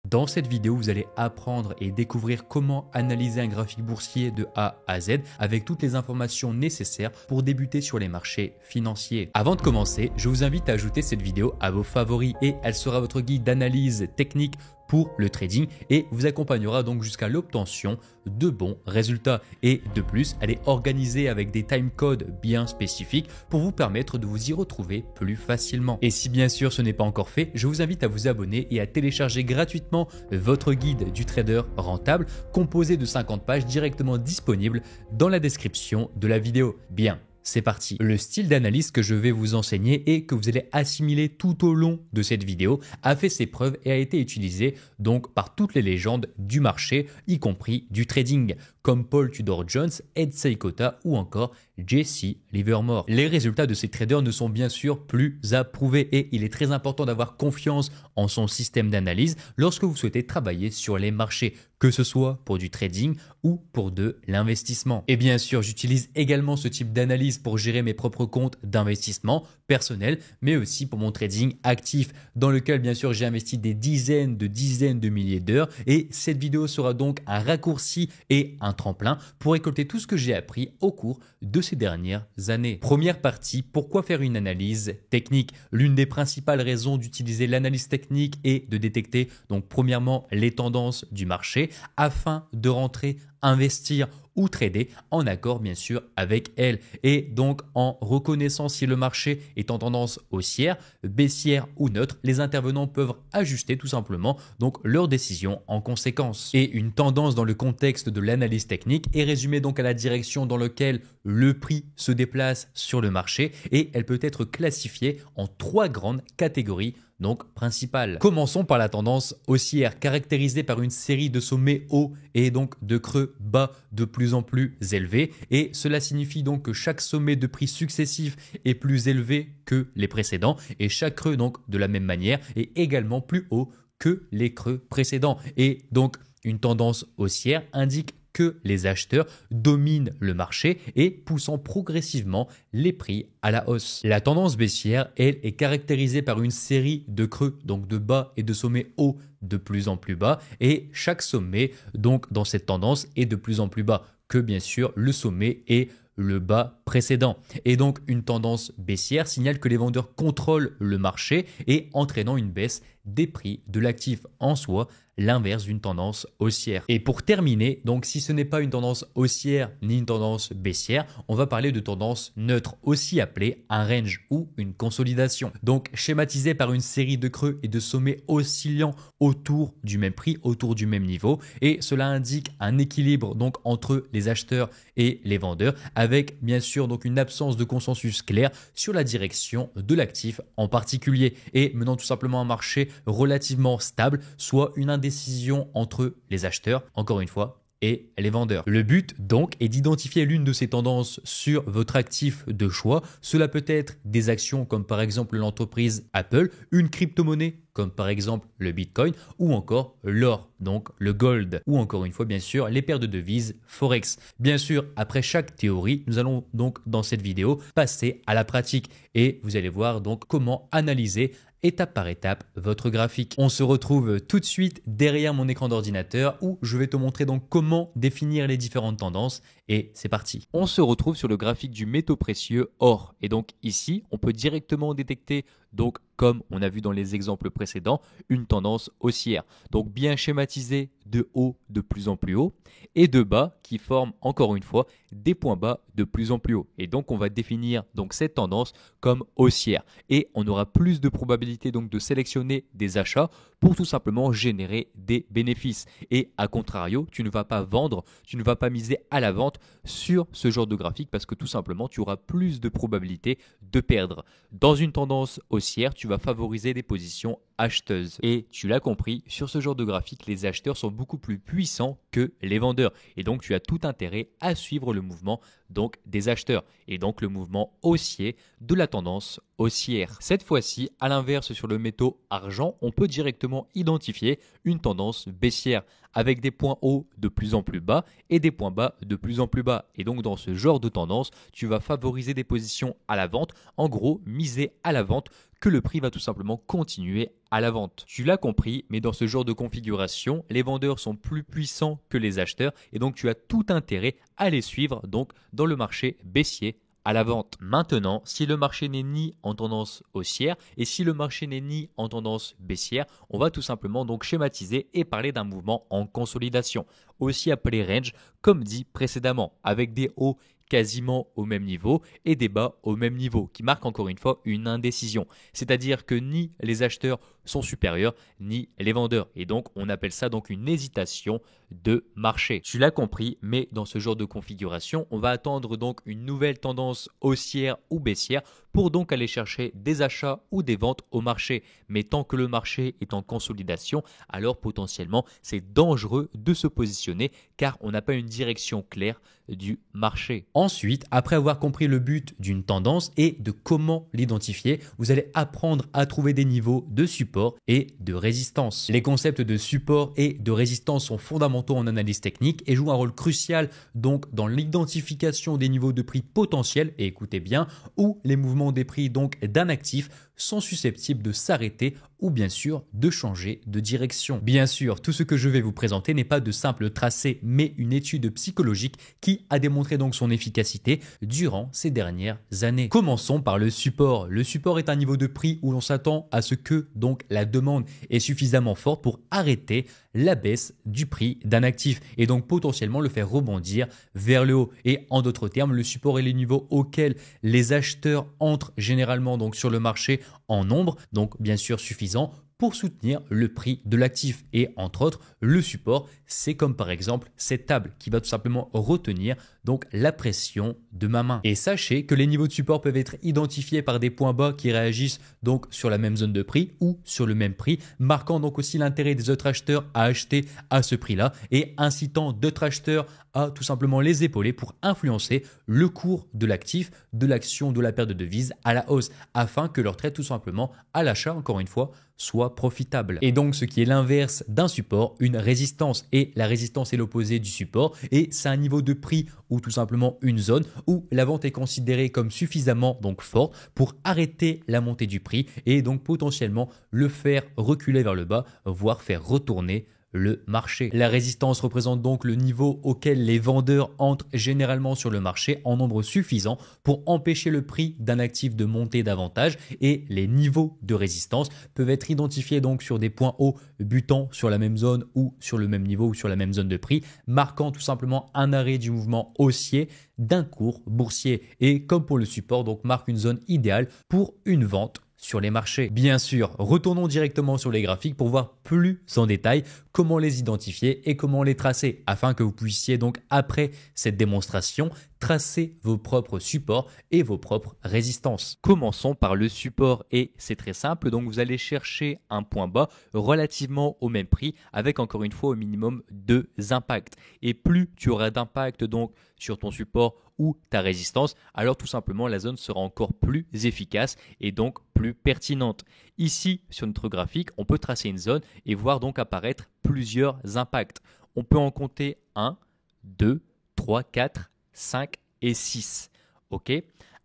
Dans cette vidéo, vous allez apprendre et découvrir comment analyser un graphique boursier de A à Z avec toutes les informations nécessaires pour débuter sur les marchés financiers. Avant de commencer, je vous invite à ajouter cette vidéo à vos favoris et elle sera votre guide d'analyse technique pour le trading et vous accompagnera donc jusqu'à l'obtention de bons résultats. Et de plus, elle est organisée avec des timecodes bien spécifiques pour vous permettre de vous y retrouver plus facilement. Et si bien sûr ce n'est pas encore fait, je vous invite à vous abonner et à télécharger gratuitement votre guide du trader rentable composé de 50 pages directement disponible dans la description de la vidéo. Bien. C'est parti. Le style d'analyse que je vais vous enseigner et que vous allez assimiler tout au long de cette vidéo a fait ses preuves et a été utilisé donc par toutes les légendes du marché, y compris du trading, comme Paul Tudor Jones, Ed Seykota ou encore Jesse Livermore. Les résultats de ces traders ne sont bien sûr plus à prouver et il est très important d'avoir confiance en son système d'analyse lorsque vous souhaitez travailler sur les marchés, que ce soit pour du trading ou pour de l'investissement. Et bien sûr, j'utilise également ce type d'analyse pour gérer mes propres comptes d'investissement personnel, mais aussi pour mon trading actif, dans lequel bien sûr j'ai investi des dizaines de milliers d'heures et cette vidéo sera donc un raccourci et un tremplin pour récolter tout ce que j'ai appris au cours de ces dernières années. Première partie, pourquoi faire une analyse technique? L'une des principales raisons d'utiliser l'analyse technique est de détecter donc premièrement les tendances du marché afin de rentrer, investir ou trader en accord bien sûr avec elle. Et donc en reconnaissant si le marché est en tendance haussière, baissière ou neutre, les intervenants peuvent ajuster tout simplement donc leur décision en conséquence. Et une tendance dans le contexte de l'analyse technique est résumée donc à la direction dans laquelle le prix se déplace sur le marché et elle peut être classifiée en trois grandes catégories donc principales. Commençons par la tendance haussière caractérisée par une série de sommets hauts et donc de creux bas de plus en plus élevés et cela signifie donc que chaque sommet de prix successif est plus élevé que les précédents et chaque creux donc de la même manière est également plus haut que les creux précédents et donc une tendance haussière indique que les acheteurs dominent le marché et poussant progressivement les prix à la hausse. La tendance baissière, elle, est caractérisée par une série de creux, donc de bas et de sommets hauts de plus en plus bas et chaque sommet donc dans cette tendance est de plus en plus bas que bien sûr le sommet et le bas précédent. Et donc une tendance baissière signale que les vendeurs contrôlent le marché et entraînant une baisse des prix de l'actif en soi, l'inverse d'une tendance haussière. Et pour terminer, donc si ce n'est pas une tendance haussière ni une tendance baissière, on va parler de tendance neutre, aussi appelée un range ou une consolidation. Donc schématisée par une série de creux et de sommets oscillant autour du même prix, autour du même niveau. Et cela indique un équilibre donc entre les acheteurs et les vendeurs, avec bien sûr donc une absence de consensus clair sur la direction de l'actif en particulier et menant tout simplement un marché relativement stable, soit une indécision entre les acheteurs, encore une fois, et les vendeurs. Le but donc est d'identifier l'une de ces tendances sur votre actif de choix. Cela peut être des actions comme par exemple l'entreprise Apple, une crypto-monnaie comme par exemple le Bitcoin ou encore l'or, donc le gold, ou encore une fois bien sûr les paires de devises Forex. Bien sûr, après chaque théorie, nous allons donc dans cette vidéo passer à la pratique et vous allez voir donc comment analyser étape par étape votre graphique. On se retrouve tout de suite derrière mon écran d'ordinateur où je vais te montrer donc comment définir les différentes tendances et c'est parti. On se retrouve sur le graphique du métaux précieux or et donc ici on peut directement détecter donc comme on a vu dans les exemples précédents, une tendance haussière. Donc bien schématisée de haut de plus en plus haut et de bas qui forment encore une fois des points bas de plus en plus haut. Et donc on va définir donc cette tendance comme haussière et on aura plus de probabilité donc de sélectionner des achats pour tout simplement générer des bénéfices. Et à contrario, tu ne vas pas vendre, tu ne vas pas miser à la vente sur ce genre de graphique parce que tout simplement tu auras plus de probabilité de perdre. Dans une tendance haussière, tu vas favoriser des positions acheteuses. Et tu l'as compris, sur ce genre de graphique, les acheteurs sont beaucoup plus puissants que les vendeurs. Et donc, tu as tout intérêt à suivre le mouvement donc des acheteurs. Et donc, le mouvement haussier de la tendance haussière. Cette fois-ci, à l'inverse sur le métal argent, on peut directement identifier une tendance baissière avec des points hauts de plus en plus bas et des points bas de plus en plus bas. Et donc dans ce genre de tendance, tu vas favoriser des positions à la vente, en gros miser à la vente que le prix va tout simplement continuer à la vente. Tu l'as compris, mais dans ce genre de configuration, les vendeurs sont plus puissants que les acheteurs et donc tu as tout intérêt à les suivre donc dans le marché baissier à la vente. Maintenant, si le marché n'est ni en tendance haussière et si le marché n'est ni en tendance baissière, on va tout simplement donc schématiser et parler d'un mouvement en consolidation, aussi appelé range, comme dit précédemment, avec des hauts quasiment au même niveau et des bas au même niveau, qui marquent encore une fois une indécision. C'est-à-dire que ni les acheteurs sont supérieurs, ni les vendeurs. Et donc, on appelle ça donc une hésitation de marché. Tu l'as compris, mais dans ce genre de configuration, on va attendre donc une nouvelle tendance haussière ou baissière pour donc aller chercher des achats ou des ventes au marché. Mais tant que le marché est en consolidation, alors potentiellement, c'est dangereux de se positionner car on n'a pas une direction claire du marché. Ensuite, après avoir compris le but d'une tendance et de comment l'identifier, vous allez apprendre à trouver des niveaux de support et de résistance. Les concepts de support et de résistance sont fondamentaux en analyse technique et jouent un rôle crucial donc dans l'identification des niveaux de prix potentiels, et écoutez bien, où les mouvements des prix donc d'un actif sont susceptibles de s'arrêter ou bien sûr de changer de direction. Bien sûr, tout ce que je vais vous présenter n'est pas de simple tracé, mais une étude psychologique qui a démontré donc son efficacité durant ces dernières années. Commençons par le support. Le support est un niveau de prix où l'on s'attend à ce que donc la demande est suffisamment forte pour arrêter la baisse du prix d'un actif et donc potentiellement le faire rebondir vers le haut. Et en d'autres termes, le support est le niveau auquel les acheteurs entrent généralement donc sur le marché en nombre, donc bien sûr suffisant pour soutenir le prix de l'actif. Et entre autres, le support, c'est comme par exemple cette table qui va tout simplement retenir donc la pression de ma main. Et sachez que les niveaux de support peuvent être identifiés par des points bas qui réagissent donc sur la même zone de prix ou sur le même prix, marquant donc aussi l'intérêt des autres acheteurs à acheter à ce prix-là et incitant d'autres acheteurs à tout simplement les épauler pour influencer le cours de l'actif, de l'action, de la paire de devises à la hausse, afin que leur trade tout simplement à l'achat, encore une fois, soit profitable. Et donc ce qui est l'inverse d'un support, une résistance. Et la résistance est l'opposé du support et c'est un niveau de prix ou tout simplement une zone où la vente est considérée comme suffisamment donc forte pour arrêter la montée du prix et donc potentiellement le faire reculer vers le bas, voire faire retourner le marché. La résistance représente donc le niveau auquel les vendeurs entrent généralement sur le marché en nombre suffisant pour empêcher le prix d'un actif de monter davantage et les niveaux de résistance peuvent être identifiés donc sur des points hauts butant sur la même zone ou sur le même niveau ou sur la même zone de prix, marquant tout simplement un arrêt du mouvement haussier d'un cours boursier et comme pour le support donc marque une zone idéale pour une vente sur les marchés. Bien sûr, retournons directement sur les graphiques pour voir plus en détail comment les identifier et comment les tracer afin que vous puissiez donc après cette démonstration tracer vos propres supports et vos propres résistances. Commençons par le support et c'est très simple, donc vous allez chercher un point bas relativement au même prix avec encore une fois au minimum 2 impacts et plus tu auras d'impact donc sur ton support ou ta résistance, alors tout simplement la zone sera encore plus efficace et donc plus pertinente. Ici, sur notre graphique, on peut tracer une zone et voir donc apparaître plusieurs impacts. On peut en compter 1, 2, 3, 4, 5 et 6. OK ?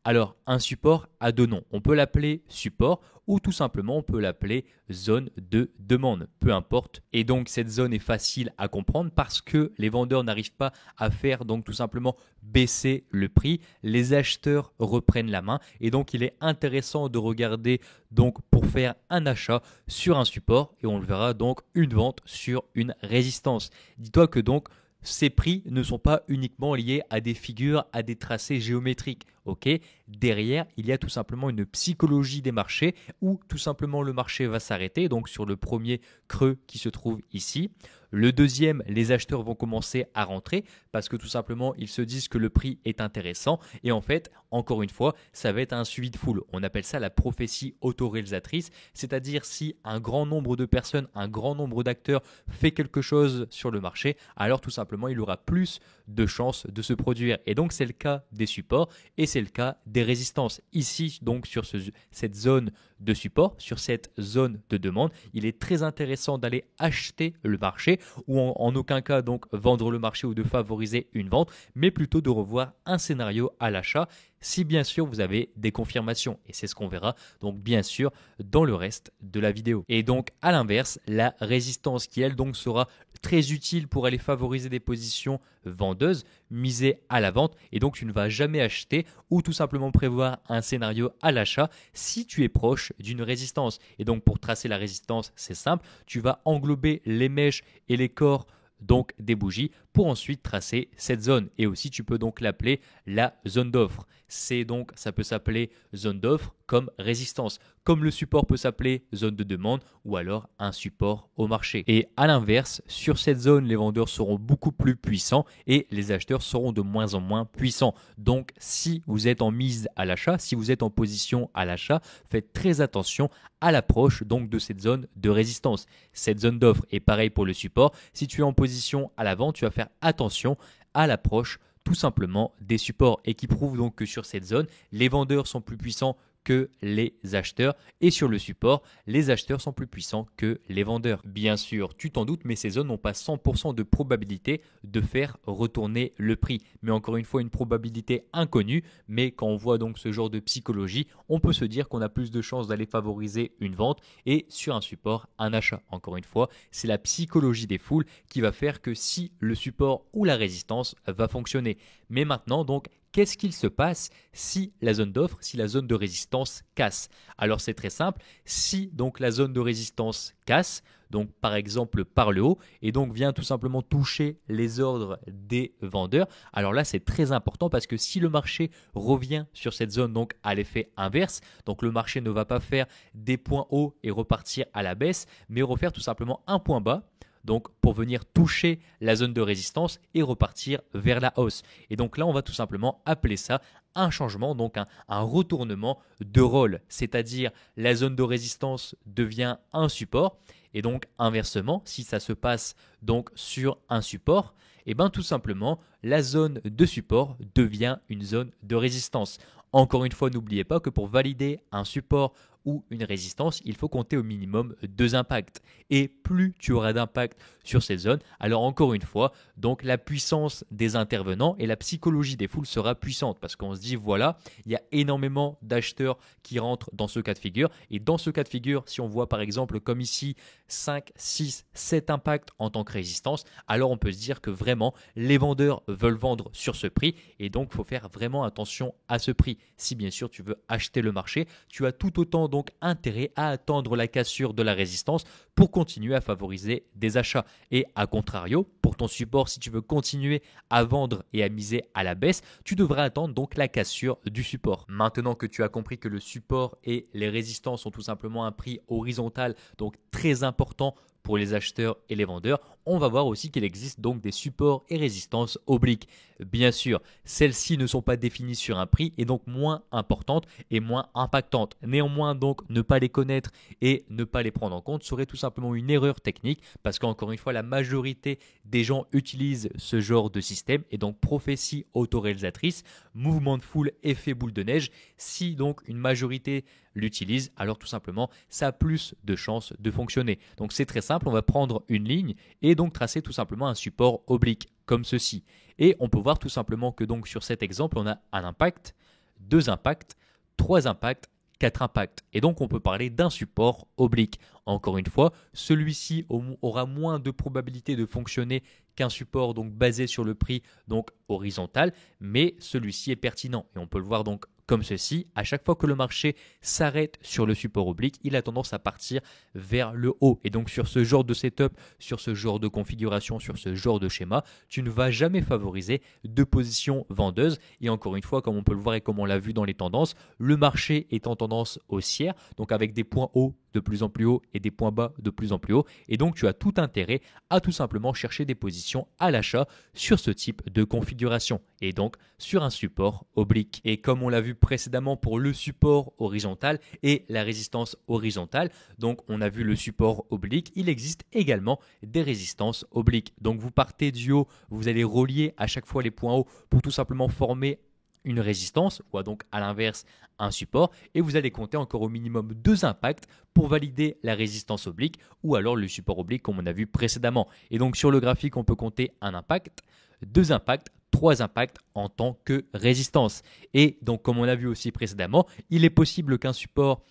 Alors, un support a deux noms. On peut l'appeler support ou tout simplement on peut l'appeler zone de demande, peu importe. Et donc cette zone est facile à comprendre parce que les vendeurs n'arrivent pas à faire donc tout simplement baisser le prix. Les acheteurs reprennent la main et donc il est intéressant de regarder donc pour faire un achat sur un support et on le verra donc une vente sur une résistance. Dis-toi que donc ces prix ne sont pas uniquement liés à des figures, à des tracés géométriques. Ok, derrière, il y a tout simplement une psychologie des marchés où tout simplement le marché va s'arrêter. Donc sur le premier creux qui se trouve ici. Le deuxième, les acheteurs vont commencer à rentrer parce que tout simplement, ils se disent que le prix est intéressant. Et en fait, encore une fois, ça va être un suivi de foule. On appelle ça la prophétie autoréalisatrice. C'est-à-dire si un grand nombre de personnes, un grand nombre d'acteurs fait quelque chose sur le marché, alors tout simplement, il aura plus de chances de se produire. Et donc, c'est le cas des supports et c'est le cas des résistances. Ici, donc sur cette zone de support, sur cette zone de demande, il est très intéressant d'aller acheter le marché ou en aucun cas donc vendre le marché ou de favoriser une vente, mais plutôt de revoir un scénario à l'achat si bien sûr vous avez des confirmations. Et c'est ce qu'on verra donc bien sûr dans le reste de la vidéo. Et donc à l'inverse, la résistance qui elle donc sera très utile pour aller favoriser des positions vendeuses, miser à la vente, et donc tu ne vas jamais acheter ou tout simplement prévoir un scénario à l'achat si tu es proche d'une résistance. Et donc pour tracer la résistance, c'est simple, tu vas englober les mèches et les corps donc des bougies pour ensuite tracer cette zone. Et aussi tu peux donc l'appeler la zone d'offre. Ça peut s'appeler zone d'offre comme résistance, comme le support peut s'appeler zone de demande ou alors un support au marché. Et à l'inverse, sur cette zone, les vendeurs seront beaucoup plus puissants et les acheteurs seront de moins en moins puissants. Donc si vous êtes en mise à l'achat, si vous êtes en position à l'achat, faites très attention à l'approche donc de cette zone de résistance. Cette zone d'offre est pareil pour le support. Si tu es en position à la vente, tu vas faire attention à l'approche tout simplement des supports et qui prouve donc que sur cette zone, les vendeurs sont plus puissants que les acheteurs et sur le support, les acheteurs sont plus puissants que les vendeurs. Bien sûr, tu t'en doutes, mais ces zones n'ont pas 100% de probabilité de faire retourner le prix. Mais encore une fois, une probabilité inconnue, mais quand on voit donc ce genre de psychologie, on peut se dire qu'on a plus de chances d'aller favoriser une vente et sur un support, un achat. Encore une fois, c'est la psychologie des foules qui va faire que si le support ou la résistance va fonctionner. Mais maintenant, donc, qu'est-ce qu'il se passe si la zone d'offre, si la zone de résistance casse? Alors c'est très simple, si donc la zone de résistance casse, donc par exemple par le haut, et donc vient tout simplement toucher les ordres des vendeurs, alors là c'est très important parce que si le marché revient sur cette zone donc à l'effet inverse, donc le marché ne va pas faire des points hauts et repartir à la baisse, mais refaire tout simplement un point bas, donc pour venir toucher la zone de résistance et repartir vers la hausse. Et donc là, on va tout simplement appeler ça un changement, donc un retournement de rôle, c'est-à-dire la zone de résistance devient un support et donc inversement, si ça se passe donc sur un support, et bien tout simplement la zone de support devient une zone de résistance. Encore une fois, n'oubliez pas que pour valider un support ou une résistance, il faut compter au minimum 2 impacts. Et plus tu auras d'impact sur ces zones, alors encore une fois, donc la puissance des intervenants et la psychologie des foules sera puissante parce qu'on se dit voilà, il y a énormément d'acheteurs qui rentrent dans ce cas de figure. Et dans ce cas de figure, si on voit par exemple comme ici 5, 6, 7 impacts en tant que résistance, alors on peut se dire que vraiment les vendeurs veulent vendre sur ce prix et donc il faut faire vraiment attention à ce prix. Si bien sûr tu veux acheter le marché, tu as tout autant donc intérêt à attendre la cassure de la résistance pour continuer à favoriser des achats. Et à contrario, pour ton support, si tu veux continuer à vendre et à miser à la baisse, tu devras attendre donc la cassure du support. Maintenant que tu as compris que le support et les résistances ont tout simplement un prix horizontal, donc très important pour les acheteurs et les vendeurs, on va voir aussi qu'il existe donc des supports et résistances obliques. Bien sûr, celles-ci ne sont pas définies sur un prix et donc moins importantes et moins impactantes. Néanmoins, donc, ne pas les connaître et ne pas les prendre en compte serait tout simplement une erreur technique parce qu'encore une fois, la majorité des gens utilisent ce genre de système et donc prophétie autoréalisatrice, mouvement de foule, effet boule de neige. Si donc une majorité l'utilise, alors tout simplement, ça a plus de chances de fonctionner. Donc c'est très simple, on va prendre une ligne et donc tracer tout simplement un support oblique comme ceci. Et on peut voir tout simplement que donc sur cet exemple, on a un impact, 2 impacts, 3 impacts, 4 impacts. Et donc on peut parler d'un support oblique. Encore une fois, celui-ci aura moins de probabilité de fonctionner qu'un support donc basé sur le prix donc horizontal, mais celui-ci est pertinent. Et on peut le voir donc comme ceci, à chaque fois que le marché s'arrête sur le support oblique, il a tendance à partir vers le haut. Et donc sur ce genre de setup, sur ce genre de configuration, sur ce genre de schéma, tu ne vas jamais favoriser de position vendeuse. Et encore une fois, comme on peut le voir et comme on l'a vu dans les tendances, le marché est en tendance haussière, donc avec des points hauts de plus en plus haut et des points bas de plus en plus haut. Et donc, tu as tout intérêt à tout simplement chercher des positions à l'achat sur ce type de configuration et donc sur un support oblique. Et comme on l'a vu précédemment pour le support horizontal et la résistance horizontale, donc on a vu le support oblique, il existe également des résistances obliques. Donc, vous partez du haut, vous allez relier à chaque fois les points hauts pour tout simplement former une résistance ou donc à l'inverse un support et vous allez compter encore au minimum 2 impacts pour valider la résistance oblique ou alors le support oblique comme on a vu précédemment. Et donc sur le graphique, on peut compter un impact, 2 impacts, 3 impacts en tant que résistance. Et donc comme on a vu aussi précédemment, il est possible qu'un support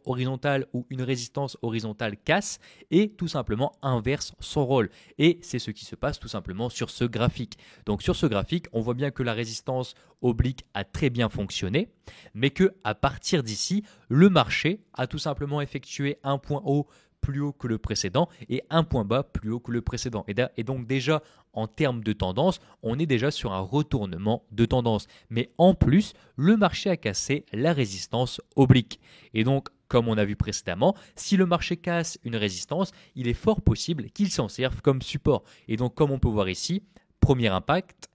horizontal ou une résistance horizontale casse et tout simplement inverse son rôle. Et c'est ce qui se passe tout simplement sur ce graphique. Donc sur ce graphique, on voit bien que la résistance oblique a très bien fonctionné, mais que à partir d'ici, le marché a tout simplement effectué un point haut plus haut que le précédent et un point bas plus haut que le précédent. Et donc déjà, en termes de tendance, on est déjà sur un retournement de tendance. Mais en plus, le marché a cassé la résistance oblique. Et donc, comme on a vu précédemment, si le marché casse une résistance, il est fort possible qu'il s'en serve comme support. Et donc, comme on peut voir ici, premier impact,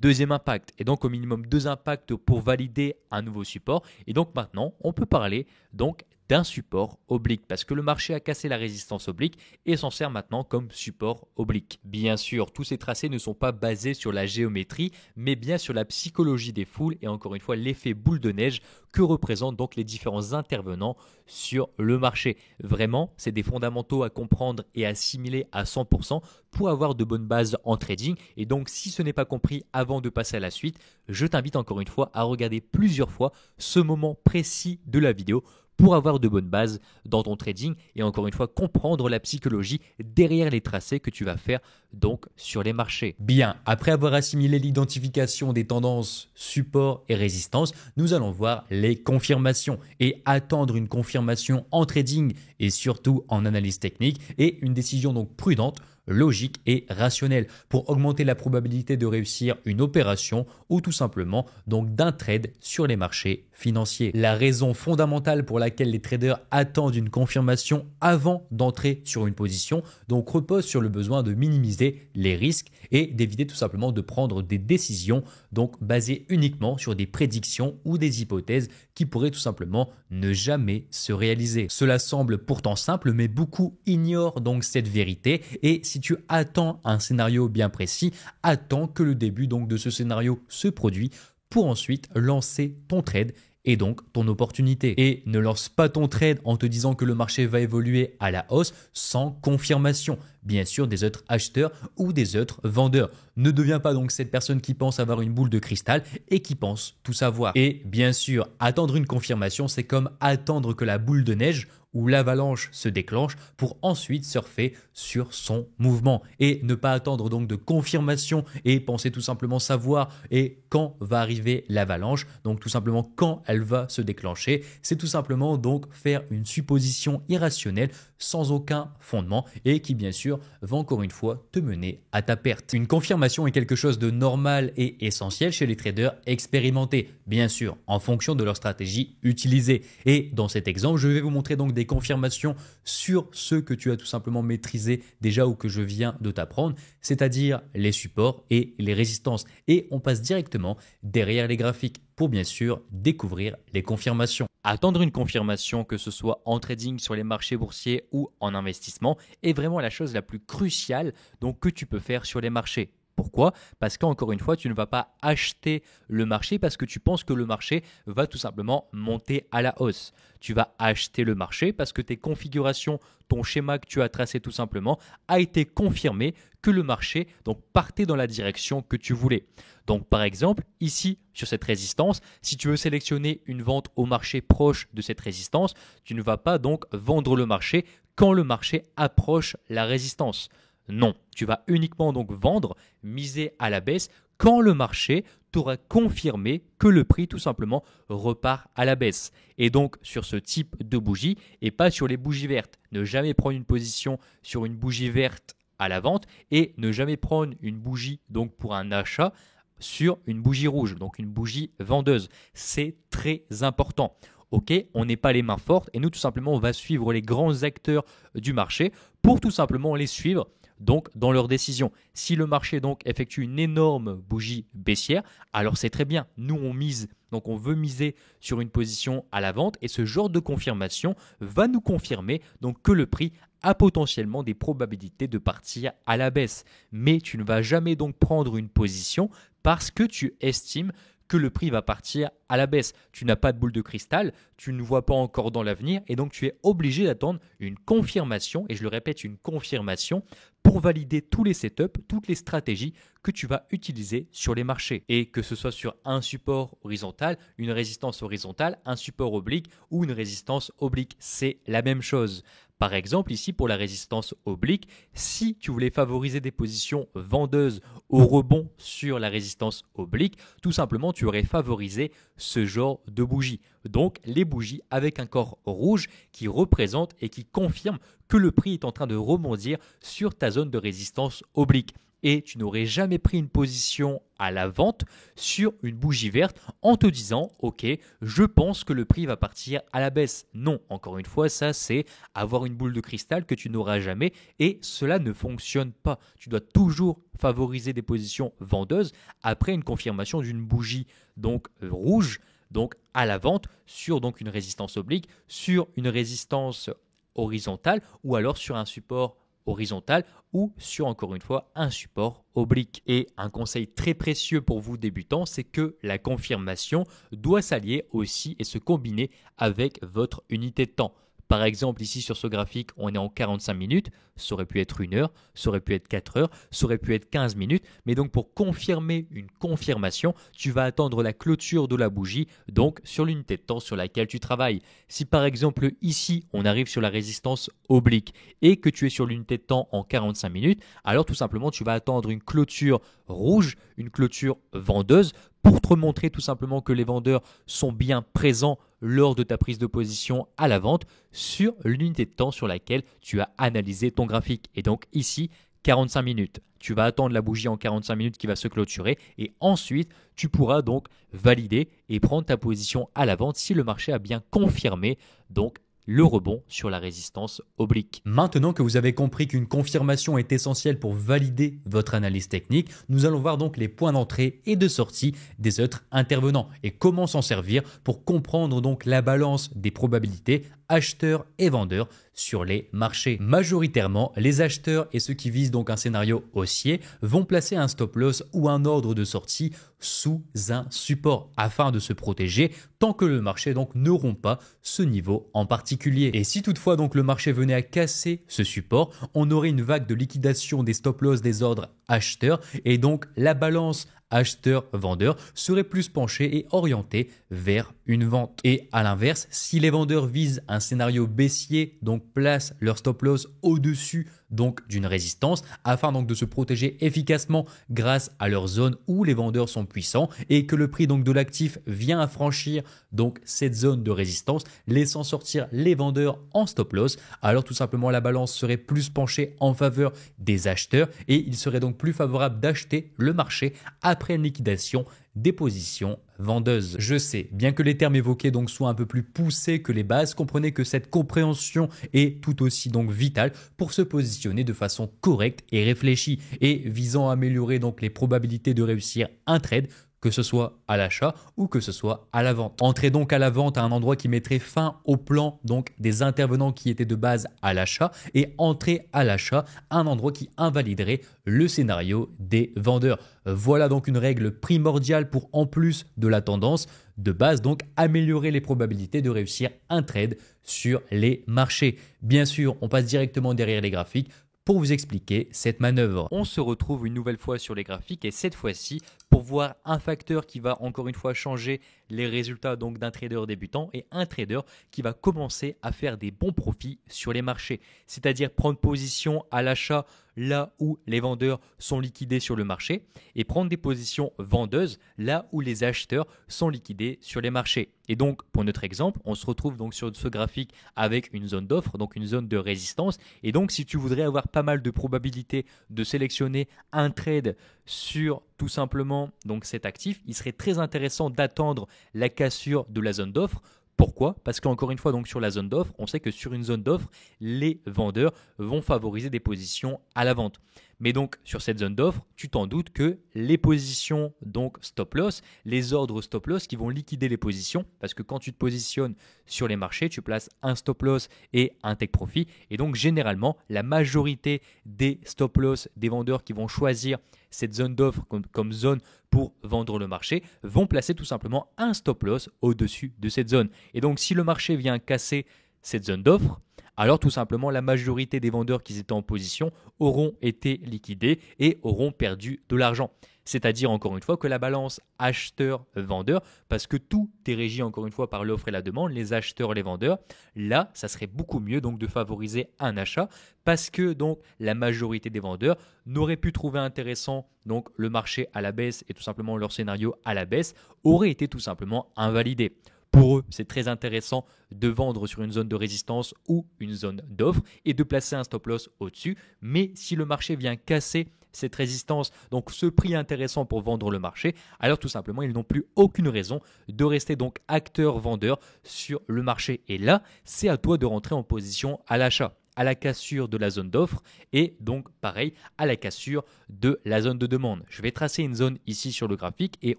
deuxième impact, et donc au minimum 2 impacts pour valider un nouveau support. Et donc maintenant, on peut parler donc d'un support oblique parce que le marché a cassé la résistance oblique et s'en sert maintenant comme support oblique. Bien sûr, tous ces tracés ne sont pas basés sur la géométrie, mais bien sur la psychologie des foules et encore une fois l'effet boule de neige que représentent donc les différents intervenants sur le marché. Vraiment, c'est des fondamentaux à comprendre et assimiler à 100% pour avoir de bonnes bases en trading. Et donc, si ce n'est pas compris avant de passer à la suite, je t'invite encore une fois à regarder plusieurs fois ce moment précis de la vidéo pour avoir de bonnes bases dans ton trading et encore une fois comprendre la psychologie derrière les tracés que tu vas faire donc sur les marchés. Bien, après avoir assimilé l'identification des tendances support et résistance, nous allons voir les confirmations et attendre une confirmation en trading et surtout en analyse technique et une décision donc prudente, logique et rationnelle pour augmenter la probabilité de réussir une opération ou tout simplement donc d'un trade sur les marchés financiers. La raison fondamentale pour laquelle les traders attendent une confirmation avant d'entrer sur une position donc repose sur le besoin de minimiser les risques et d'éviter tout simplement de prendre des décisions donc basées uniquement sur des prédictions ou des hypothèses qui pourraient tout simplement ne jamais se réaliser. Cela semble pourtant simple mais beaucoup ignorent donc cette vérité et si tu attends un scénario bien précis, attends que le début donc de ce scénario se produit pour ensuite lancer ton trade et donc ton opportunité. Et ne lance pas ton trade en te disant que le marché va évoluer à la hausse sans confirmation, bien sûr, des autres acheteurs ou des autres vendeurs. Ne deviens pas donc cette personne qui pense avoir une boule de cristal et qui pense tout savoir. Et bien sûr, attendre une confirmation, c'est comme attendre que la boule de neige ou l'avalanche se déclenche pour ensuite surfer sur son mouvement et ne pas attendre donc de confirmation et penser tout simplement savoir et quand va arriver l'avalanche, donc tout simplement quand elle va se déclencher. C'est tout simplement donc faire une supposition irrationnelle sans aucun fondement et qui bien sûr va encore une fois te mener à ta perte. Une confirmation est quelque chose de normal et essentiel chez les traders expérimentés, bien sûr en fonction de leur stratégie utilisée. Et dans cet exemple, je vais vous montrer donc des confirmations sur ce que tu as tout simplement maîtrisé déjà ou que je viens de t'apprendre, c'est-à-dire les supports et les résistances. Et on passe directement derrière les graphiques pour bien sûr découvrir les confirmations. Attendre une confirmation, que ce soit en trading sur les marchés boursiers ou en investissement, est vraiment la chose la plus cruciale donc, que tu peux faire sur les marchés. Pourquoi? Parce qu'encore une fois, tu ne vas pas acheter le marché parce que tu penses que le marché va tout simplement monter à la hausse. Tu vas acheter le marché parce que tes configurations, ton schéma que tu as tracé tout simplement, a été confirmé que le marché donc, partait dans la direction que tu voulais. Donc par exemple, ici, sur cette résistance, si tu veux sélectionner une vente au marché proche de cette résistance, tu ne vas pas donc vendre le marché quand le marché approche la résistance. Non, tu vas uniquement donc vendre, miser à la baisse quand le marché t'aura confirmé que le prix tout simplement repart à la baisse. Et donc sur ce type de bougie et pas sur les bougies vertes. Ne jamais prendre une position sur une bougie verte à la vente et ne jamais prendre une bougie donc pour un achat sur une bougie rouge, donc une bougie vendeuse. C'est très important. Ok, on n'est pas les mains fortes et nous tout simplement on va suivre les grands acteurs du marché pour tout simplement les suivre donc dans leurs décisions. Si le marché donc effectue une énorme bougie baissière, alors c'est très bien. Nous on mise, donc on veut miser sur une position à la vente et ce genre de confirmation va nous confirmer donc que le prix a potentiellement des probabilités de partir à la baisse. Mais tu ne vas jamais donc prendre une position parce que tu estimes que le prix va partir à la baisse. Tu n'as pas de boule de cristal, tu ne vois pas encore dans l'avenir et donc tu es obligé d'attendre une confirmation, et je le répète, une confirmation pour valider tous les setups, toutes les stratégies que tu vas utiliser sur les marchés. Et que ce soit sur un support horizontal, une résistance horizontale, un support oblique ou une résistance oblique, c'est la même chose. Par exemple, ici pour la résistance oblique, si tu voulais favoriser des positions vendeuses au rebond sur la résistance oblique, tout simplement tu aurais favorisé ce genre de bougie. Donc les bougies avec un corps rouge qui représente et qui confirme que le prix est en train de rebondir sur ta zone de résistance oblique. Et tu n'aurais jamais pris une position à la vente sur une bougie verte en te disant « Ok, je pense que le prix va partir à la baisse ». Non, encore une fois, ça c'est avoir une boule de cristal que tu n'auras jamais et cela ne fonctionne pas. Tu dois toujours favoriser des positions vendeuses après une confirmation d'une bougie donc rouge, donc à la vente sur donc une résistance oblique, sur une résistance horizontale ou alors sur un support horizontal ou sur encore une fois un support oblique. Et un conseil très précieux pour vous débutants, c'est que la confirmation doit s'allier aussi et se combiner avec votre unité de temps. Par exemple, ici sur ce graphique, on est en 45 minutes, ça aurait pu être 1 heure, ça aurait pu être 4 heures, ça aurait pu être 15 minutes, mais donc pour confirmer une confirmation, tu vas attendre la clôture de la bougie, donc sur l'unité de temps sur laquelle tu travailles. Si par exemple ici, on arrive sur la résistance oblique et que tu es sur l'unité de temps en 45 minutes, alors tout simplement tu vas attendre une clôture rouge, une clôture vendeuse, pour te montrer tout simplement que les vendeurs sont bien présents lors de ta prise de position à la vente sur l'unité de temps sur laquelle tu as analysé ton graphique. Et donc ici, 45 minutes. Tu vas attendre la bougie en 45 minutes qui va se clôturer et ensuite tu pourras donc valider et prendre ta position à la vente si le marché a bien confirmé donc le rebond sur la résistance oblique. Maintenant que vous avez compris qu'une confirmation est essentielle pour valider votre analyse technique, nous allons voir donc les points d'entrée et de sortie des autres intervenants et comment s'en servir pour comprendre donc la balance des probabilités acheteurs et vendeurs sur les marchés. Majoritairement, les acheteurs et ceux qui visent donc un scénario haussier vont placer un stop loss ou un ordre de sortie sous un support afin de se protéger tant que le marché donc ne rompt pas ce niveau en particulier. Et si toutefois donc le marché venait à casser ce support, on aurait une vague de liquidation des stop loss des ordres acheteurs et donc la balance acheteur-vendeur serait plus penché et orienté vers une vente. Et à l'inverse, si les vendeurs visent un scénario baissier, donc placent leur stop loss au-dessus donc d'une résistance afin donc de se protéger efficacement grâce à leur zone où les vendeurs sont puissants et que le prix donc de l'actif vient à franchir donc cette zone de résistance laissant sortir les vendeurs en stop loss, alors tout simplement la balance serait plus penchée en faveur des acheteurs et il serait donc plus favorable d'acheter le marché après une liquidation des positions vendeuses. Je sais, bien que les termes évoqués donc soient un peu plus poussés que les bases, comprenez que cette compréhension est tout aussi donc vitale pour se positionner de façon correcte et réfléchie et visant à améliorer donc les probabilités de réussir un trade, que ce soit à l'achat ou que ce soit à la vente. Entrez donc à la vente à un endroit qui mettrait fin au plan donc des intervenants qui étaient de base à l'achat et entrez à l'achat à un endroit qui invaliderait le scénario des vendeurs. Voilà donc une règle primordiale pour, en plus de la tendance de base, donc améliorer les probabilités de réussir un trade sur les marchés. Bien sûr, on passe directement derrière les graphiques pour vous expliquer cette manœuvre. On se retrouve une nouvelle fois sur les graphiques et cette fois-ci pour voir un facteur qui va encore une fois changer les résultats donc d'un trader débutant et un trader qui va commencer à faire des bons profits sur les marchés. C'est-à-dire prendre position à l'achat là où les vendeurs sont liquidés sur le marché et prendre des positions vendeuses là où les acheteurs sont liquidés sur les marchés. Et donc, pour notre exemple, on se retrouve donc sur ce graphique avec une zone d'offre, donc une zone de résistance. Et donc, si tu voudrais avoir pas mal de probabilités de sélectionner un trade sur tout simplement donc cet actif, il serait très intéressant d'attendre la cassure de la zone d'offre. Pourquoi ? Parce qu'encore une fois, donc sur la zone d'offre, on sait que sur une zone d'offre, les vendeurs vont favoriser des positions à la vente. Mais donc sur cette zone d'offre, tu t'en doutes que les positions donc stop loss, les ordres stop loss qui vont liquider les positions, parce que quand tu te positionnes sur les marchés, tu places un stop loss et un take profit. Et donc généralement, la majorité des stop loss des vendeurs qui vont choisir cette zone d'offre comme zone pour vendre le marché, vont placer tout simplement un stop loss au-dessus de cette zone. Et donc si le marché vient casser cette zone d'offre, alors tout simplement la majorité des vendeurs qui étaient en position auront été liquidés et auront perdu de l'argent. C'est-à-dire encore une fois que la balance acheteur-vendeur, parce que tout est régi encore une fois par l'offre et la demande, les acheteurs et les vendeurs, là ça serait beaucoup mieux donc de favoriser un achat parce que donc la majorité des vendeurs n'auraient pu trouver intéressant donc le marché à la baisse et tout simplement leur scénario à la baisse aurait été tout simplement invalidé. Pour eux, c'est très intéressant de vendre sur une zone de résistance ou une zone d'offre et de placer un stop loss au-dessus. Mais si le marché vient casser cette résistance, donc ce prix intéressant pour vendre le marché, alors tout simplement, ils n'ont plus aucune raison de rester donc acteur-vendeur sur le marché. Et là, c'est à toi de rentrer en position à l'achat, à la cassure de la zone d'offre et donc pareil à la cassure de la zone de demande. Je vais tracer une zone ici sur le graphique et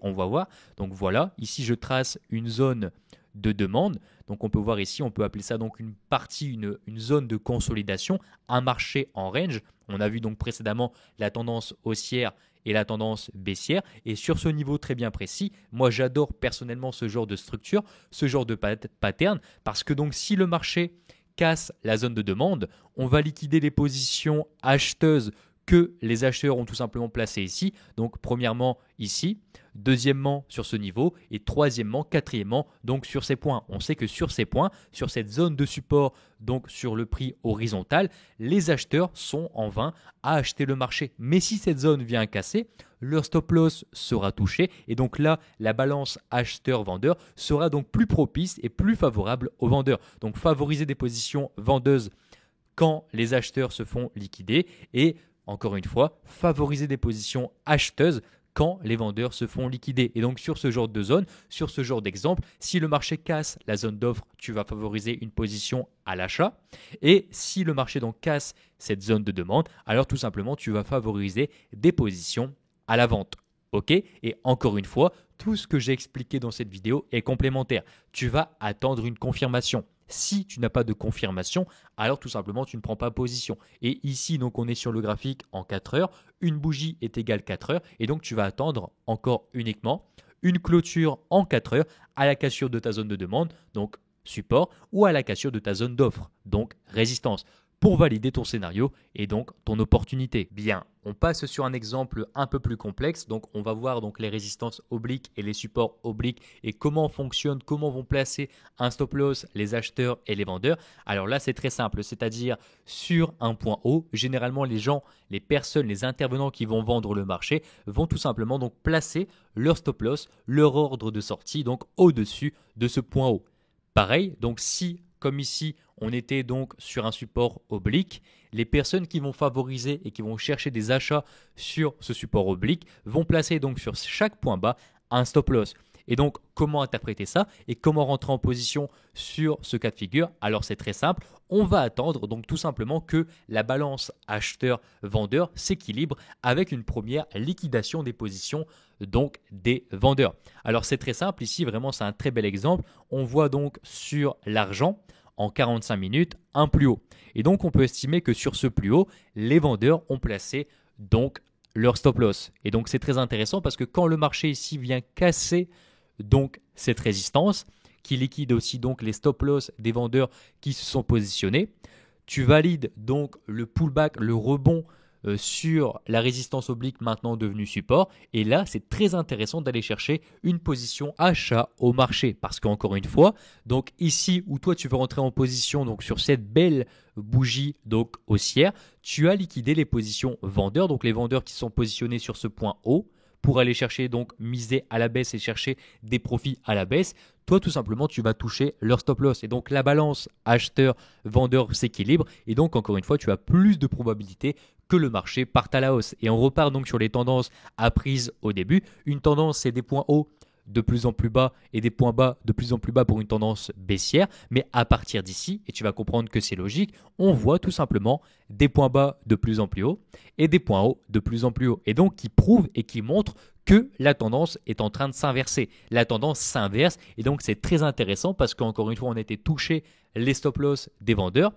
on va voir. Donc voilà, ici je trace une zone de demande. Donc on peut voir ici, on peut appeler ça donc une partie, une zone de consolidation, un marché en range. On a vu donc précédemment la tendance haussière et la tendance baissière. Et sur ce niveau très bien précis, moi j'adore personnellement ce genre de structure, ce genre de pattern, parce que donc si le marché casse la zone de demande, on va liquider les positions acheteuses que les acheteurs ont tout simplement placées ici. Donc premièrement ici, deuxièmement sur ce niveau et troisièmement, quatrièmement donc sur ces points. On sait que sur ces points, sur cette zone de support, donc sur le prix horizontal, les acheteurs sont en vain à acheter le marché. Mais si cette zone vient casser, leur stop loss sera touché et donc là, la balance acheteur-vendeur sera donc plus propice et plus favorable aux vendeurs. Donc favoriser des positions vendeuses quand les acheteurs se font liquider et encore une fois, favoriser des positions acheteuses quand les vendeurs se font liquider. Et donc sur ce genre de zone, sur ce genre d'exemple, si le marché casse la zone d'offre, tu vas favoriser une position à l'achat. Et si le marché donc casse cette zone de demande, alors tout simplement tu vas favoriser des positions à la vente. Ok? Et encore une fois, tout ce que j'ai expliqué dans cette vidéo est complémentaire. Tu vas attendre une confirmation. Si tu n'as pas de confirmation, alors tout simplement tu ne prends pas position. Et ici, donc on est sur le graphique en 4 heures. Une bougie est égale 4 heures. Et donc tu vas attendre encore uniquement une clôture en 4 heures à la cassure de ta zone de demande, donc support, ou à la cassure de ta zone d'offre, donc résistance, pour valider ton scénario et donc ton opportunité. Bien, on passe sur un exemple un peu plus complexe. Donc, on va voir donc les résistances obliques et les supports obliques et comment fonctionnent, comment vont placer un stop loss les acheteurs et les vendeurs. Alors là, c'est très simple, c'est-à-dire sur un point haut, généralement les gens, les personnes, les intervenants qui vont vendre le marché vont tout simplement donc placer leur stop loss, leur ordre de sortie donc au-dessus de ce point haut. Pareil, donc si comme ici, on était donc sur un support oblique, les personnes qui vont favoriser et qui vont chercher des achats sur ce support oblique vont placer donc sur chaque point bas un stop loss. Et donc, comment interpréter ça et comment rentrer en position sur ce cas de figure? Alors, c'est très simple. On va attendre donc tout simplement que la balance acheteur-vendeur s'équilibre avec une première liquidation des positions donc des vendeurs. Alors, c'est très simple. Ici, vraiment, c'est un très bel exemple. On voit donc sur l'argent en 45 minutes un plus haut. Et donc, on peut estimer que sur ce plus haut, les vendeurs ont placé donc leur stop loss. Et donc, c'est très intéressant parce que quand le marché ici vient casser donc cette résistance, qui liquide aussi donc les stop loss des vendeurs qui se sont positionnés, tu valides donc le pullback, le rebond sur la résistance oblique maintenant devenue support. Et là, c'est très intéressant d'aller chercher une position achat au marché. Parce qu'encore une fois, donc ici où toi tu veux rentrer en position donc sur cette belle bougie donc haussière, tu as liquidé les positions vendeurs, donc les vendeurs qui sont positionnés sur ce point haut pour aller chercher donc miser à la baisse et chercher des profits à la baisse. Toi, tout simplement, tu vas toucher leur stop loss. Et donc, la balance acheteur-vendeur s'équilibre. Et donc, encore une fois, tu as plus de probabilité que le marché parte à la hausse. Et on repart donc sur les tendances apprises au début. Une tendance, c'est des points hauts de plus en plus bas et des points bas de plus en plus bas pour une tendance baissière. Mais à partir d'ici, et tu vas comprendre que c'est logique, on voit tout simplement des points bas de plus en plus haut et des points hauts de plus en plus haut. Et donc, qui prouvent et qui montrent que la tendance est en train de s'inverser. La tendance s'inverse et donc c'est très intéressant parce qu'encore une fois, on a été touché les stop loss des vendeurs.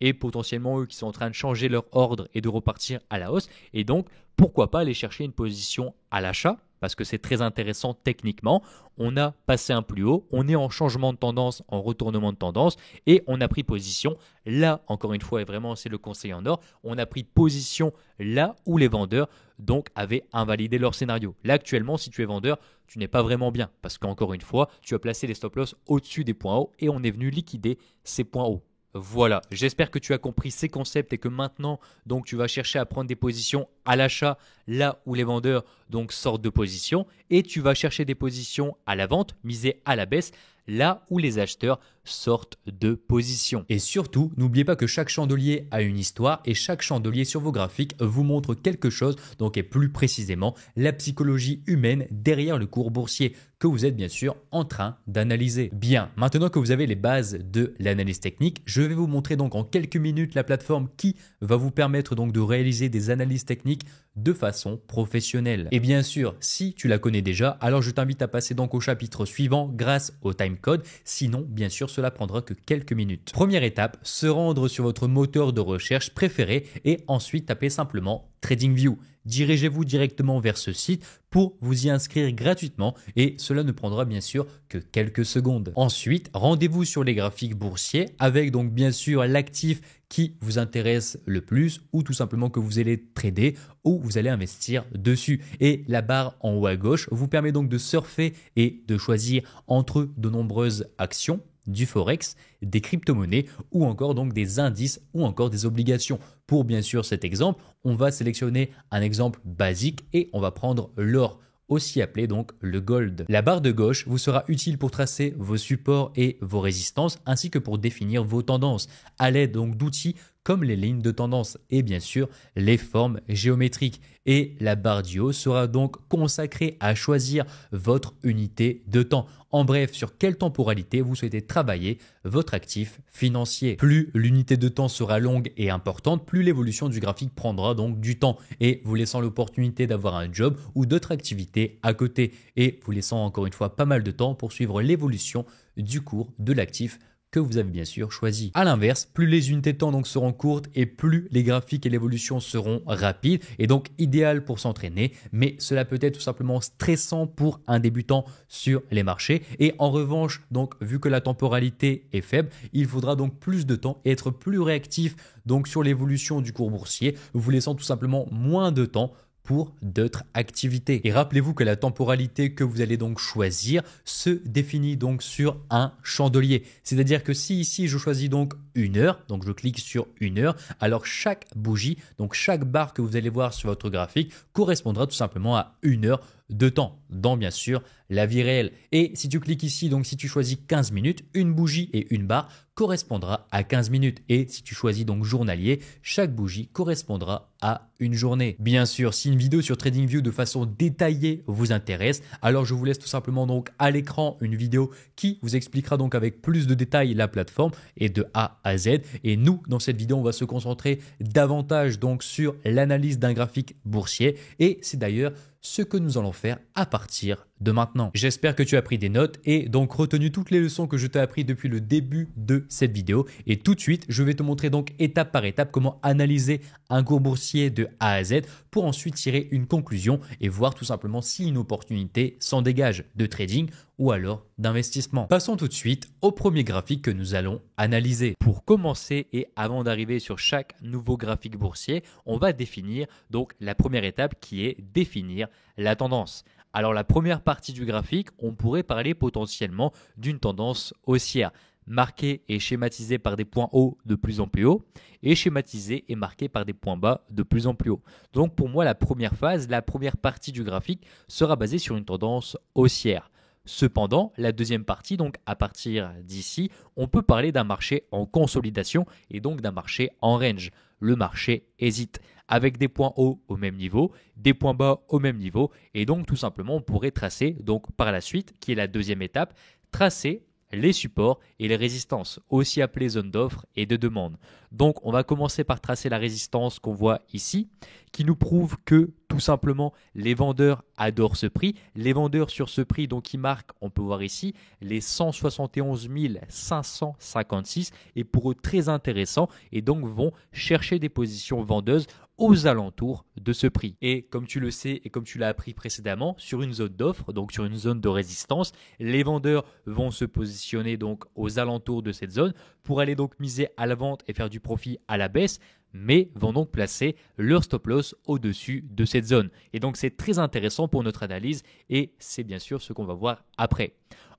et potentiellement eux qui sont en train de changer leur ordre et de repartir à la hausse. Et donc, pourquoi pas aller chercher une position à l'achat parce que c'est très intéressant techniquement. On a passé un plus haut, on est en changement de tendance, en retournement de tendance et on a pris position là, encore une fois, et vraiment c'est le conseil en or, on a pris position là où les vendeurs donc avaient invalidé leur scénario. Là actuellement, si tu es vendeur, tu n'es pas vraiment bien parce qu'encore une fois, tu as placé les stop loss au-dessus des points hauts et on est venu liquider ces points hauts. Voilà, j'espère que tu as compris ces concepts et que maintenant, donc, tu vas chercher à prendre des positions à l'achat là où les vendeurs donc sortent de position et tu vas chercher des positions à la vente, miser à la baisse là où les acheteurs sortent de position. Et surtout, n'oubliez pas que chaque chandelier a une histoire et chaque chandelier sur vos graphiques vous montre quelque chose, donc et plus précisément la psychologie humaine derrière le cours boursier que vous êtes bien sûr en train d'analyser. Bien, maintenant que vous avez les bases de l'analyse technique, je vais vous montrer donc en quelques minutes la plateforme qui va vous permettre donc de réaliser des analyses techniques de façon professionnelle. Et bien sûr, si tu la connais déjà, alors je t'invite à passer donc au chapitre suivant grâce au timecode. Sinon, bien sûr, cela prendra que quelques minutes. Première étape, se rendre sur votre moteur de recherche préféré et ensuite taper simplement TradingView. Dirigez-vous directement vers ce site pour vous y inscrire gratuitement et cela ne prendra bien sûr que quelques secondes. Ensuite, rendez-vous sur les graphiques boursiers avec donc bien sûr l'actif qui vous intéresse le plus ou tout simplement que vous allez trader ou vous allez investir dessus. Et la barre en haut à gauche vous permet donc de surfer et de choisir entre de nombreuses actions, du forex, des crypto-monnaies ou encore donc des indices ou encore des obligations. Pour bien sûr cet exemple, on va sélectionner un exemple basique et on va prendre l'or, aussi appelé donc le gold. La barre de gauche vous sera utile pour tracer vos supports et vos résistances ainsi que pour définir vos tendances à l'aide donc d'outils comme les lignes de tendance et bien sûr les formes géométriques. Et la barre du haut sera donc consacrée à choisir votre unité de temps. En bref, sur quelle temporalité vous souhaitez travailler votre actif financier. Plus l'unité de temps sera longue et importante, plus l'évolution du graphique prendra donc du temps et vous laissant l'opportunité d'avoir un job ou d'autres activités à côté et vous laissant encore une fois pas mal de temps pour suivre l'évolution du cours de l'actif que vous avez bien sûr choisi. À l'inverse, plus les unités de temps donc seront courtes et plus les graphiques et l'évolution seront rapides et donc idéal pour s'entraîner, mais cela peut être tout simplement stressant pour un débutant sur les marchés. Et en revanche, donc vu que la temporalité est faible, il faudra donc plus de temps et être plus réactif donc sur l'évolution du cours boursier, vous laissant tout simplement moins de temps pour d'autres activités. Et rappelez-vous que la temporalité que vous allez donc choisir se définit donc sur un chandelier. C'est-à-dire que si ici je choisis donc 1 heure, donc je clique sur 1 heure, alors chaque bougie, donc chaque barre que vous allez voir sur votre graphique correspondra tout simplement à 1 heure de temps dans bien sûr la vie réelle. Et si tu cliques ici, donc si tu choisis 15 minutes, une bougie et une barre correspondra à 15 minutes. Et si tu choisis donc journalier, chaque bougie correspondra à une journée. Bien sûr, si une vidéo sur TradingView de façon détaillée vous intéresse, alors je vous laisse tout simplement donc à l'écran une vidéo qui vous expliquera donc avec plus de détails la plateforme et de A à Z. Et nous, dans cette vidéo, on va se concentrer davantage donc sur l'analyse d'un graphique boursier. Et c'est d'ailleurs ce que nous allons faire à partir de maintenant. J'espère que tu as pris des notes et donc retenu toutes les leçons que je t'ai appris depuis le début de cette vidéo. Et tout de suite, je vais te montrer donc étape par étape comment analyser un cours boursier de A à Z pour ensuite tirer une conclusion et voir tout simplement si une opportunité s'en dégage de trading ou alors d'investissement. Passons tout de suite au premier graphique que nous allons analyser. Pour commencer et avant d'arriver sur chaque nouveau graphique boursier, on va définir donc la première étape qui est définir la tendance. Alors la première partie du graphique, on pourrait parler potentiellement d'une tendance haussière, marquée et schématisée par des points hauts de plus en plus hauts et schématisée et marquée par des points bas de plus en plus hauts. Donc pour moi, la première phase, la première partie du graphique sera basée sur une tendance haussière. Cependant, la deuxième partie, donc à partir d'ici, on peut parler d'un marché en consolidation et donc d'un marché en range. Le marché hésite avec des points hauts au même niveau, des points bas au même niveau et donc tout simplement on pourrait tracer donc par la suite, qui est la deuxième étape, tracer les supports et les résistances, aussi appelées zones d'offre et de demande. Donc on va commencer par tracer la résistance qu'on voit ici, qui nous prouve que tout simplement les vendeurs adorent ce prix. Les vendeurs sur ce prix, donc ils marquent, on peut voir ici, les 171 556 et pour eux très intéressant et donc vont chercher des positions vendeuses aux alentours de ce prix. Et comme tu le sais et comme tu l'as appris précédemment, sur une zone d'offre, donc sur une zone de résistance, les vendeurs vont se positionner donc aux alentours de cette zone pour aller donc miser à la vente et faire du profit à la baisse, mais vont donc placer leur stop loss au-dessus de cette zone. Et donc c'est très intéressant pour notre analyse et c'est bien sûr ce qu'on va voir après.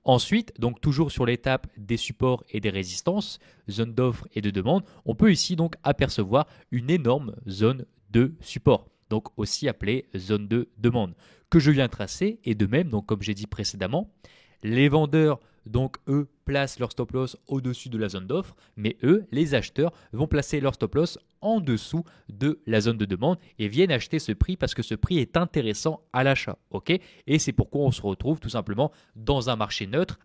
Ensuite, donc toujours sur l'étape des supports et des résistances, zone d'offre et de demande, on peut ici donc apercevoir une énorme zone de support, donc aussi appelée zone de demande, que je viens tracer. Et de même, donc comme j'ai dit précédemment, les vendeurs, donc eux, placent leur stop loss au-dessus de la zone d'offre, mais eux, les acheteurs, vont placer leur stop loss en dessous de la zone de demande et viennent acheter ce prix parce que ce prix est intéressant à l'achat. Ok, et c'est pourquoi on se retrouve tout simplement dans un marché neutre,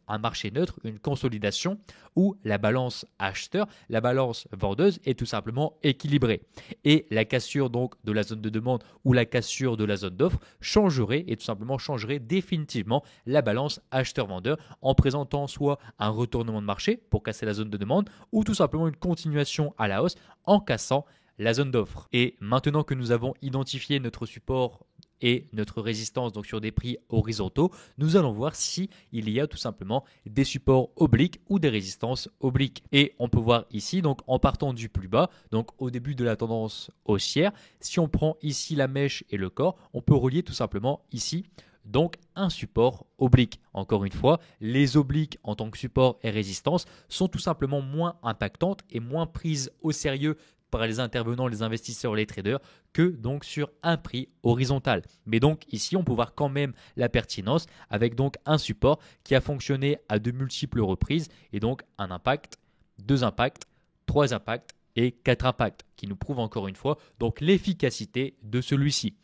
une consolidation où la balance acheteur, la balance vendeuse est tout simplement équilibrée. Et la cassure donc de la zone de demande ou la cassure de la zone d'offre changerait et tout simplement changerait définitivement la balance acheteur-vendeur en présentant soit un retournement de marché pour casser la zone de demande ou tout simplement une continuation à la hausse en cassant la zone d'offre. Et maintenant que nous avons identifié notre support et notre résistance donc sur des prix horizontaux, nous allons voir si il y a tout simplement des supports obliques ou des résistances obliques. Et on peut voir ici donc en partant du plus bas, donc au début de la tendance haussière, si on prend ici la mèche et le corps, on peut relier tout simplement ici donc un support oblique. Encore une fois, les obliques en tant que support et résistance sont tout simplement moins impactantes et moins prises au sérieux par les intervenants, les investisseurs, les traders que donc sur un prix horizontal. Mais donc ici, on peut voir quand même la pertinence avec donc un support qui a fonctionné à de multiples reprises et donc un impact, 2 impacts, 3 impacts et 4 impacts qui nous prouvent encore une fois donc l'efficacité de celui-ci.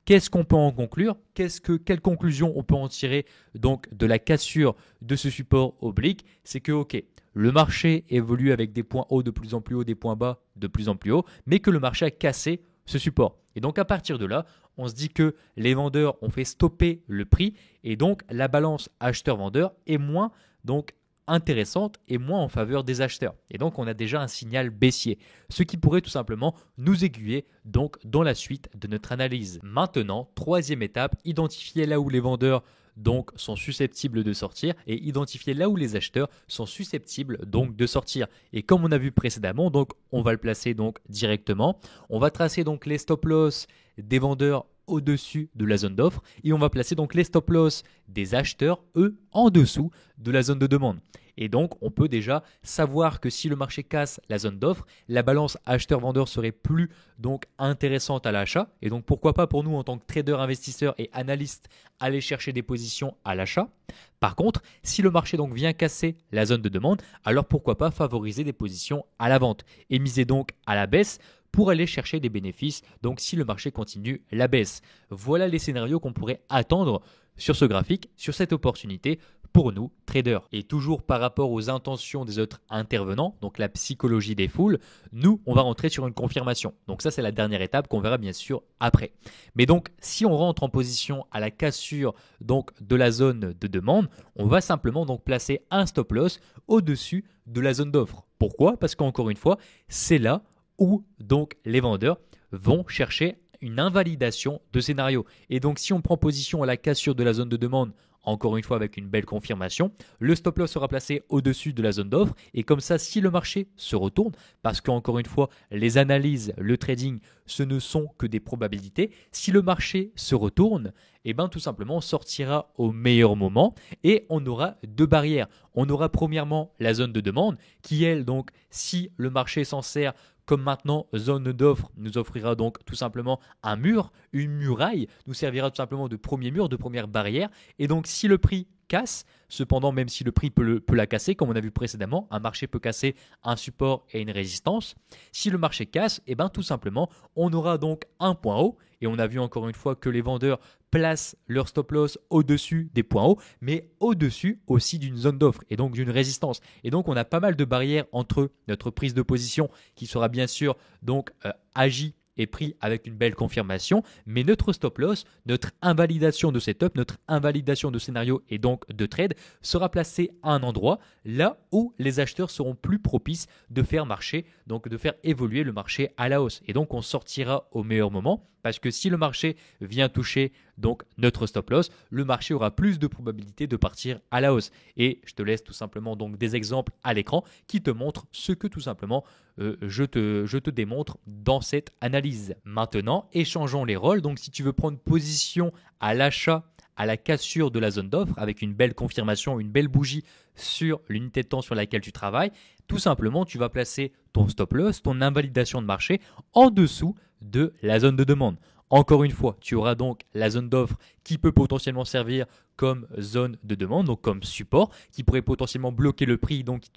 Qu'est-ce qu'on peut en conclure? Quelle conclusion on peut en tirer donc de la cassure de ce support oblique? C'est que ok, le marché évolue avec des points hauts de plus en plus hauts, des points bas de plus en plus hauts, mais que le marché a cassé ce support. Et donc à partir de là, on se dit que les vendeurs ont fait stopper le prix et donc la balance acheteur-vendeur est moins donc intéressante et moins en faveur des acheteurs. Et donc on a déjà un signal baissier, ce qui pourrait tout simplement nous aiguiller donc dans la suite de notre analyse. Maintenant, troisième étape, identifier là où les vendeurs donc sont susceptibles de sortir et identifier là où les acheteurs sont susceptibles donc de sortir. Et comme on a vu précédemment, donc on va le placer donc directement. On va tracer donc les stop loss des vendeurs au-dessus de la zone d'offre et on va placer donc les stop loss des acheteurs, eux, en dessous de la zone de demande. Et donc, on peut déjà savoir que si le marché casse la zone d'offre, la balance acheteur-vendeur serait plus donc intéressante à l'achat. Et donc, pourquoi pas pour nous en tant que traders, investisseurs et analystes aller chercher des positions à l'achat. Par contre, si le marché donc vient casser la zone de demande, alors pourquoi pas favoriser des positions à la vente et miser donc à la baisse pour aller chercher des bénéfices, donc si le marché continue la baisse. Voilà les scénarios qu'on pourrait attendre sur ce graphique, sur cette opportunité pour nous, traders. Et toujours par rapport aux intentions des autres intervenants, donc la psychologie des foules, nous, on va rentrer sur une confirmation. Donc ça, c'est la dernière étape qu'on verra bien sûr après. Mais donc, si on rentre en position à la cassure donc, de la zone de demande, on va simplement donc placer un stop loss au-dessus de la zone d'offre. Pourquoi? Parce qu'encore une fois, c'est là où donc les vendeurs vont chercher une invalidation de scénario. Et donc si on prend position à la cassure de la zone de demande, encore une fois avec une belle confirmation, le stop loss sera placé au-dessus de la zone d'offre et comme ça si le marché se retourne, parce qu'encore une fois les analyses, le trading, ce ne sont que des probabilités, si le marché se retourne, et bien tout simplement on sortira au meilleur moment et on aura deux barrières. On aura premièrement la zone de demande qui elle donc si le marché s'en sert comme maintenant, zone d'offre nous offrira donc tout simplement un mur, une muraille, nous servira tout simplement de premier mur, de première barrière. Et donc, si le prix casse, cependant, même si le prix peut la casser, comme on a vu précédemment, un marché peut casser un support et une résistance. Si le marché casse, et bien tout simplement, on aura donc un point haut. Et on a vu encore une fois que les vendeurs placent leur stop loss au-dessus des points hauts, mais au-dessus aussi d'une zone d'offre et donc d'une résistance. Et donc, on a pas mal de barrières entre notre prise de position qui sera bien sûr donc agie est pris avec une belle confirmation, mais notre stop loss, notre invalidation de setup, notre invalidation de scénario et donc de trade sera placé à un endroit là où les acheteurs seront plus propices de faire marcher, donc de faire évoluer le marché à la hausse. Et donc on sortira au meilleur moment parce que si le marché vient toucher donc notre stop loss, le marché aura plus de probabilité de partir à la hausse. Et je te laisse tout simplement donc des exemples à l'écran qui te montrent ce que tout simplement je te démontre dans cette analyse. Maintenant, échangeons les rôles. Donc si tu veux prendre position à l'achat, à la cassure de la zone d'offre avec une belle confirmation, une belle bougie sur l'unité de temps sur laquelle tu travailles, tout simplement, tu vas placer ton stop loss, ton invalidation de marché en dessous de la zone de demande. Encore une fois, tu auras donc la zone d'offre qui peut potentiellement servir comme zone de demande, donc comme support, qui pourrait potentiellement bloquer le prix, donc qui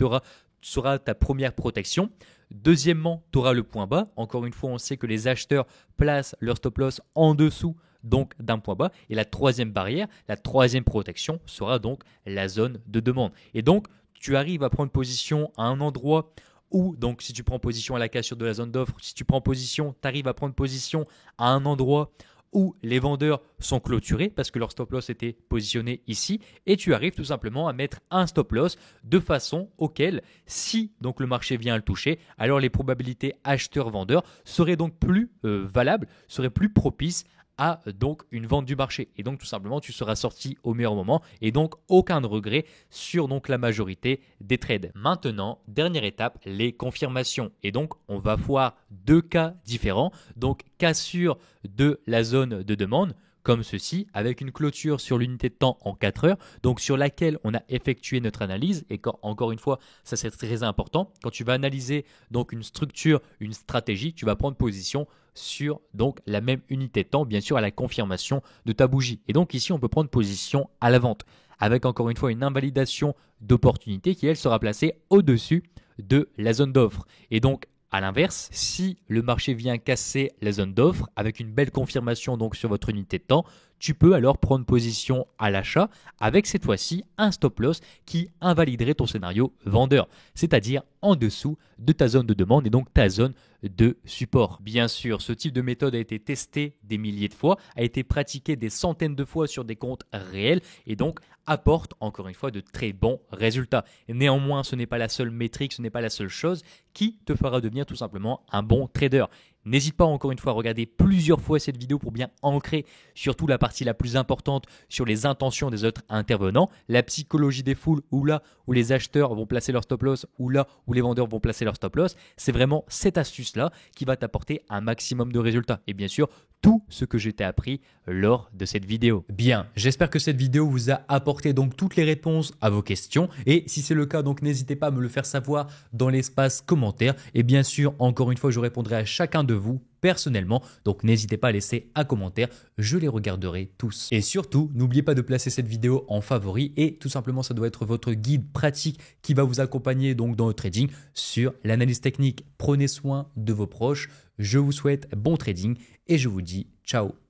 sera ta première protection. Deuxièmement, tu auras le point bas. Encore une fois, on sait que les acheteurs placent leur stop loss en dessous donc d'un point bas. Et la troisième barrière, la troisième protection sera donc la zone de demande. Et donc, tu arrives à prendre position à un endroit où, donc si tu prends position à la cassure de la zone d'offre, si tu prends position, tu arrives à prendre position à un endroit où les vendeurs sont clôturés parce que leur stop loss était positionné ici et tu arrives tout simplement à mettre un stop loss de façon auquel si donc le marché vient à le toucher, alors les probabilités acheteur-vendeur seraient donc plus valables, seraient plus propices à donc une vente du marché. Et donc tout simplement, tu seras sorti au meilleur moment et donc aucun regret sur donc la majorité des trades. Maintenant, dernière étape, les confirmations. Et donc, on va voir deux cas différents. Donc, cassure de la zone de demande comme ceci, avec une clôture sur l'unité de temps en 4 heures, donc sur laquelle on a effectué notre analyse. Et encore une fois, ça c'est très important. Quand tu vas analyser donc une structure, une stratégie, tu vas prendre position sur donc la même unité de temps, bien sûr à la confirmation de ta bougie. Et donc ici, on peut prendre position à la vente, avec encore une fois une invalidation d'opportunité qui elle sera placée au-dessus de la zone d'offre. Et donc à l'inverse, si le marché vient casser la zone d'offre avec une belle confirmation donc sur votre unité de temps, tu peux alors prendre position à l'achat avec cette fois-ci un stop loss qui invaliderait ton scénario vendeur, c'est-à-dire en dessous de ta zone de demande et donc ta zone de support. Bien sûr, ce type de méthode a été testé des milliers de fois, a été pratiqué des centaines de fois sur des comptes réels et donc apporte encore une fois de très bons résultats. Néanmoins, ce n'est pas la seule métrique, ce n'est pas la seule chose qui te fera devenir tout simplement un bon trader. N'hésite pas encore une fois à regarder plusieurs fois cette vidéo pour bien ancrer surtout la partie la plus importante sur les intentions des autres intervenants, la psychologie des foules ou là où les acheteurs vont placer leur stop loss ou là où les vendeurs vont placer leur stop loss. C'est vraiment cette astuce-là qui va t'apporter un maximum de résultats. Et bien sûr, tout ce que je t'ai appris lors de cette vidéo. Bien, j'espère que cette vidéo vous a apporté donc toutes les réponses à vos questions et si c'est le cas, donc n'hésitez pas à me le faire savoir dans l'espace commentaire et bien sûr, encore une fois, je répondrai à chacun de vous personnellement, donc n'hésitez pas à laisser un commentaire, je les regarderai tous. Et surtout, n'oubliez pas de placer cette vidéo en favori et tout simplement ça doit être votre guide pratique qui va vous accompagner donc dans le trading sur l'analyse technique. Prenez soin de vos proches, je vous souhaite bon trading et je vous dis ciao.